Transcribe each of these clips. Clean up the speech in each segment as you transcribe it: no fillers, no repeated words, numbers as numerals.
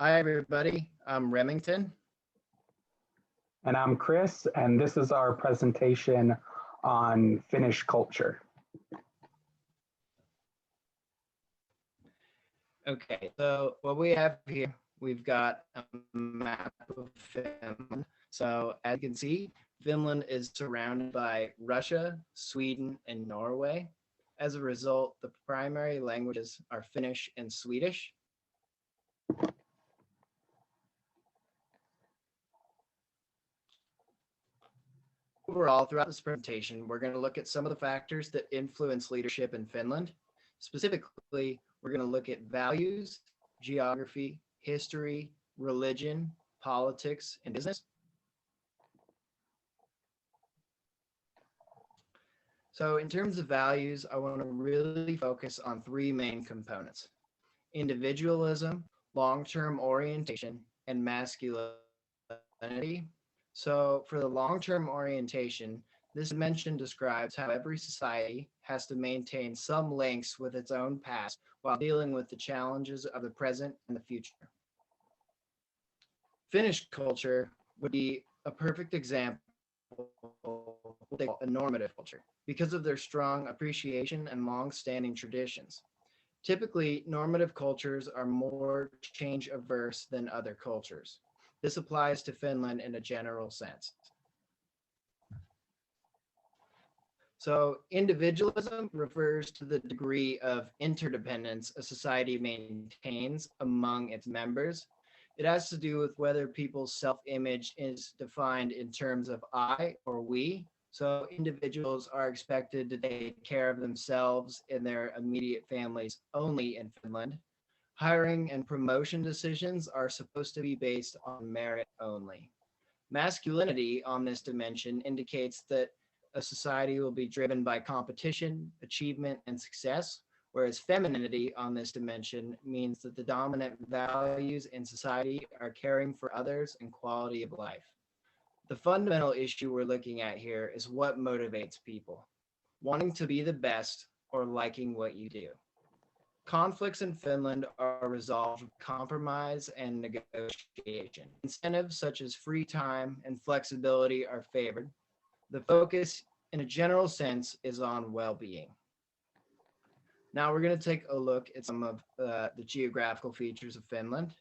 Hi, everybody. I'm Remington. And I'm Chris, and this is our presentation on Finnish culture. Okay, so what we have here, we've got a map of Finland. So as you can see, Finland is surrounded by Russia, Sweden, and Norway. As a result, the primary languages are Finnish and Swedish. Overall, throughout this presentation, we're going to look at some of the factors that influence leadership in Finland. Specifically, we're going to look at values, geography, history, religion, politics, and business. So in terms of values, I want to really focus on three main components: individualism, long-term orientation, and masculinity. So for the long-term orientation, this dimension describes how every society has to maintain some links with its own past while dealing with the challenges of the present and the future. Finnish culture would be a perfect example of what they call a normative culture because of their strong appreciation and long-standing traditions. Typically, normative cultures are more change averse than other cultures. This applies to Finland in a general sense. So, individualism refers to the degree of interdependence a society maintains among its members. It has to do with whether people's self image is defined in terms of I or we. So, individuals are expected to take care of themselves and their immediate families only in Finland. Hiring and promotion decisions are supposed to be based on merit only. Masculinity on this dimension indicates that a society will be driven by competition, achievement, and success, whereas femininity on this dimension means that the dominant values in society are caring for others and quality of life. The fundamental issue we're looking at here is what motivates people: wanting to be the best or liking what you do. Conflicts in Finland are resolved with compromise and negotiation. Incentives such as free time and flexibility are favored. The focus, in a general sense, is on well being. Now we're going to take a look at some of the geographical features of Finland.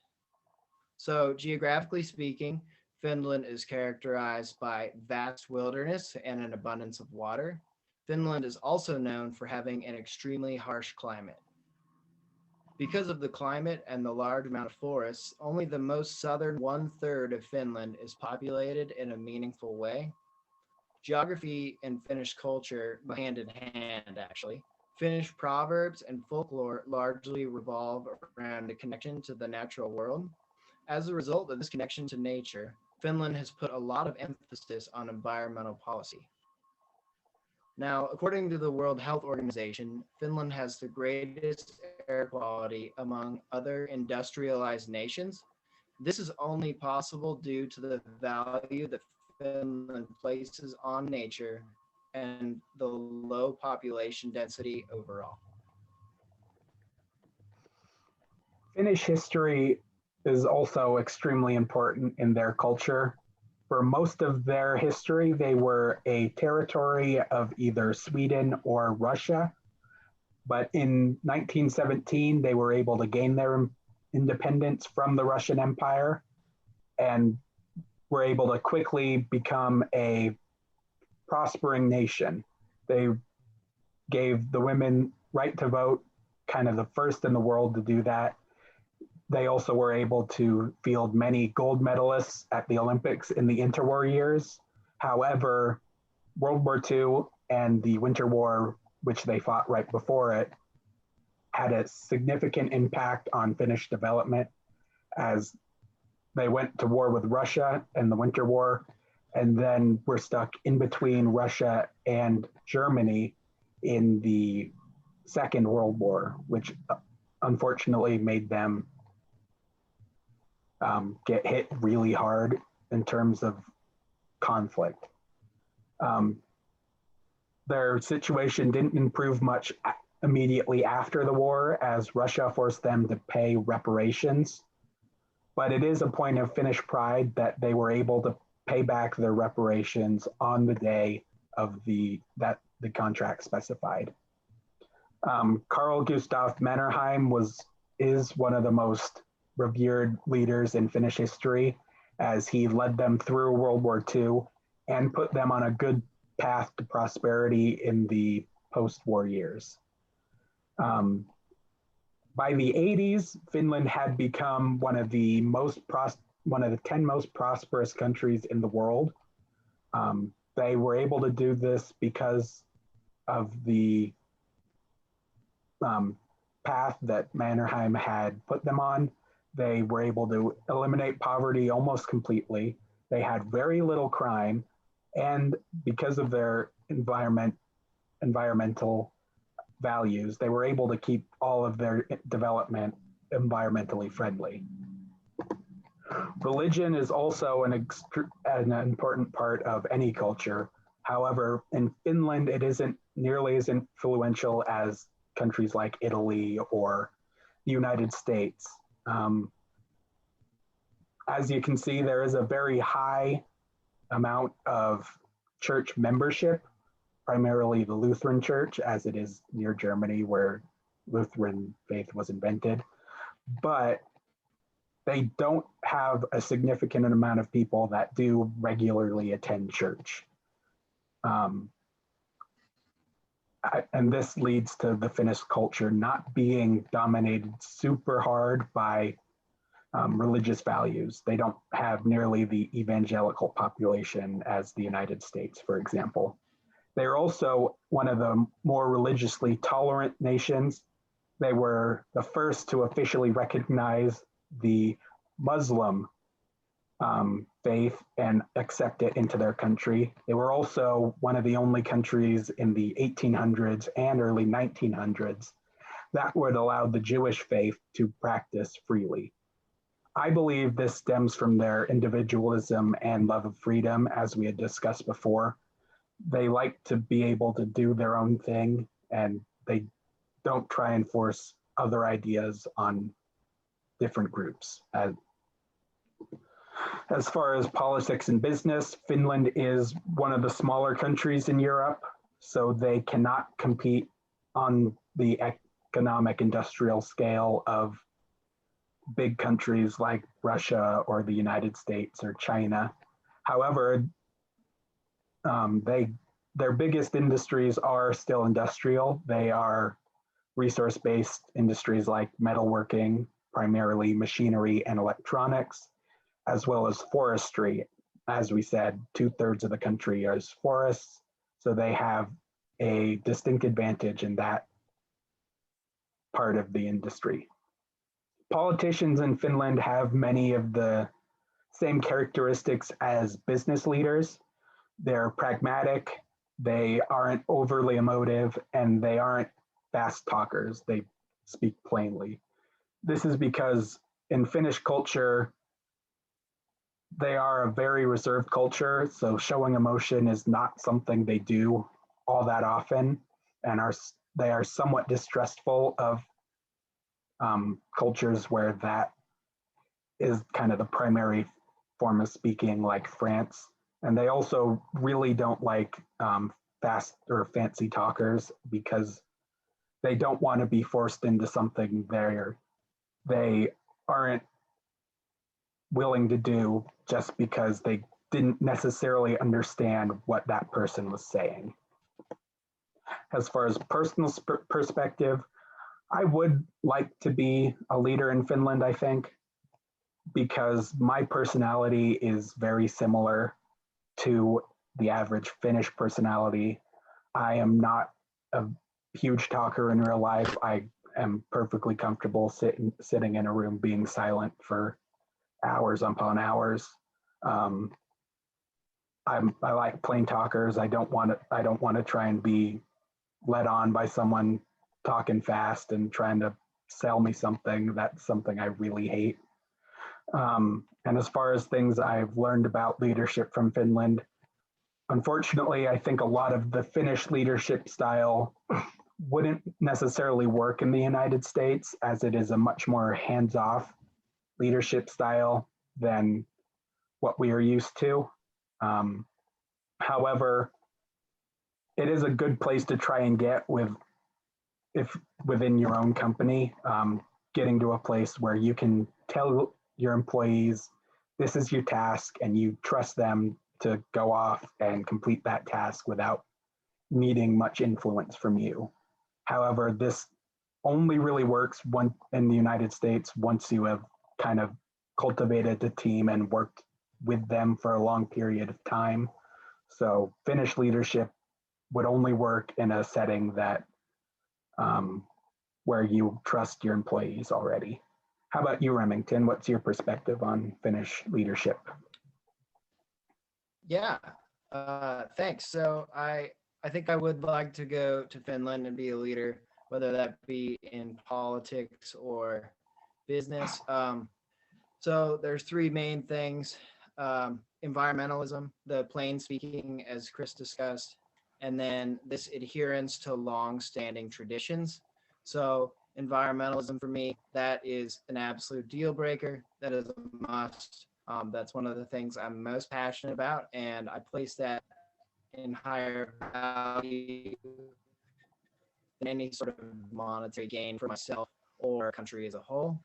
So, geographically speaking, Finland is characterized by vast wilderness and an abundance of water. Finland is also known for having an extremely harsh climate. Because of the climate and the large amount of forests, only the most southern one-third of Finland is populated in a meaningful way. Geography and Finnish culture go hand in hand, actually. Finnish proverbs and folklore largely revolve around a connection to the natural world. As a result of this connection to nature, Finland has put a lot of emphasis on environmental policy. Now, according to the World Health Organization, Finland has the greatest air quality among other industrialized nations. This is only possible due to the value that Finland places on nature and the low population density overall. Finnish history is also extremely important in their culture. For most of their history, they were a territory of either Sweden or Russia. But in 1917, they were able to gain their independence from the Russian Empire and were able to quickly become a prospering nation. They gave the women right to vote, kind of the first in the world to do that. They also were able to field many gold medalists at the Olympics in the interwar years. However, World War II and the Winter War, which they fought right before it, had a significant impact on Finnish development as they went to war with Russia in the Winter War, and then were stuck in between Russia and Germany in the Second World War, which unfortunately made them get hit really hard in terms of conflict. Their situation didn't improve much immediately after the war, as Russia forced them to pay reparations. but it is a point of Finnish pride that they were able to pay back their reparations on the day of the contract specified. Carl Gustav Mannerheim is one of the most revered leaders in Finnish history, as he led them through World War II and put them on a good path to prosperity in the post-war years. By the 80s, Finland had become one of the 10 most prosperous countries in the world. They were able to do this because of the path that Mannerheim had put them on. They were able to eliminate poverty almost completely. They had very little crime, and because of their environmental values, they were able to keep all of their development environmentally friendly. Religion is also an important part of any culture. However, in Finland, it isn't nearly as influential as countries like Italy or the United States. As you can see, there is a very high amount of church membership, primarily the Lutheran Church, as it is near Germany where Lutheran faith was invented. But they don't have a significant amount of people that do regularly attend church. And this leads to the Finnish culture not being dominated super hard by religious values. They don't have nearly the evangelical population as the United States, for example. They're also one of the more religiously tolerant nations. They were the first to officially recognize the Muslim faith and accept it into their country. They were also one of the only countries in the 1800s and early 1900s that would allow the Jewish faith to practice freely. I believe this stems from their individualism and love of freedom, as we had discussed before. They like to be able to do their own thing, and they don't try and force other ideas on different groups. As far as politics and business, Finland is one of the smaller countries in Europe, so they cannot compete on the economic industrial scale of big countries like Russia or the United States or China. However, their biggest industries are still industrial. They are resource-based industries like metalworking, primarily machinery and electronics, as well as forestry. As we said, 2/3 of the country is forests, so they have a distinct advantage in that part of the industry. Politicians in Finland have many of the same characteristics as business leaders. They're pragmatic, they aren't overly emotive, and they aren't fast talkers. They speak plainly. This is because in Finnish culture, they are a very reserved culture, so showing emotion is not something they do all that often, and they are somewhat distrustful of cultures where that is kind of the primary form of speaking, like France. And they also really don't like fast or fancy talkers because they don't want to be forced into something they aren't willing to do just because they didn't necessarily understand what that person was saying. As far as personal perspective, I would like to be a leader in Finland, I think, because my personality is very similar to the average Finnish personality. I am not a huge talker in real life. I am perfectly comfortable sitting in a room being silent for hours upon hours. I like plain talkers. I don't want to try and be led on by someone talking fast and trying to sell me something. That's something I really hate. And as far as things I've learned about leadership from Finland, unfortunately, I think a lot of the Finnish leadership style wouldn't necessarily work in the United States, as it is a much more hands-off leadership style than what we are used to. Um, However, it is a good place to try and get with if within your own company, getting to a place where you can tell your employees this is your task and you trust them to go off and complete that task without needing much influence from you. However, this only really works one in the United States once you have kind of cultivated the team and worked with them for a long period of time. So Finnish leadership would only work in a setting that where you trust your employees already. How about you, Remington? What's your perspective on Finnish leadership? Yeah, thanks. So I think I would like to go to Finland and be a leader, whether that be in politics or business. So there's three main things: environmentalism, the plain speaking, as Chris discussed, and then this adherence to long-standing traditions. So environmentalism for me, that is an absolute deal breaker. That is a must. That's one of the things I'm most passionate about, and I place that in higher value than any sort of monetary gain for myself or country as a whole.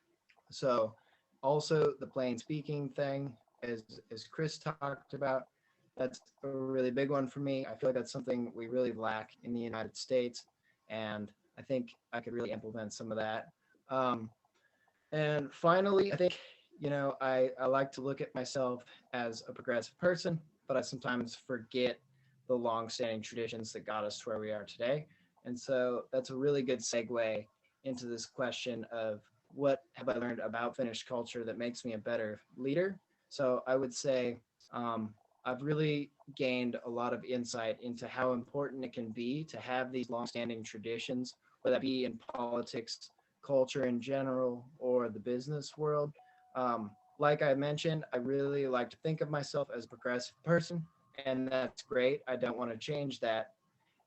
So also the plain speaking thing, as Chris talked about, that's a really big one for me. I feel like that's something we really lack in the United States, and I think I could really implement some of that. Um, and finally, I think, I like to look at myself as a progressive person, but I sometimes forget the long-standing traditions that got us to where we are today. And so that's a really good segue into this question of what have I learned about Finnish culture that makes me a better leader? So I would say I've really gained a lot of insight into how important it can be to have these long-standing traditions, whether that be in politics, culture in general, or the business world. Like I mentioned, I really like to think of myself as a progressive person, and that's great. I don't want to change that.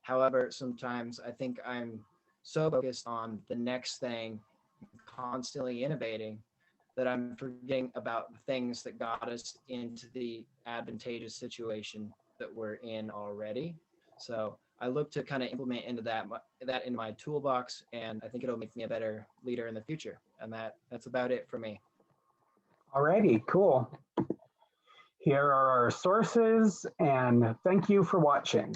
However, sometimes I think I'm so focused on the next thing, constantly innovating, that I'm forgetting about the things that got us into the advantageous situation that we're in already. So I look to kind of implement into that in my toolbox, and I think it'll make me a better leader in the future. And that's about it for me. Alrighty, cool. Here are our sources, and thank you for watching.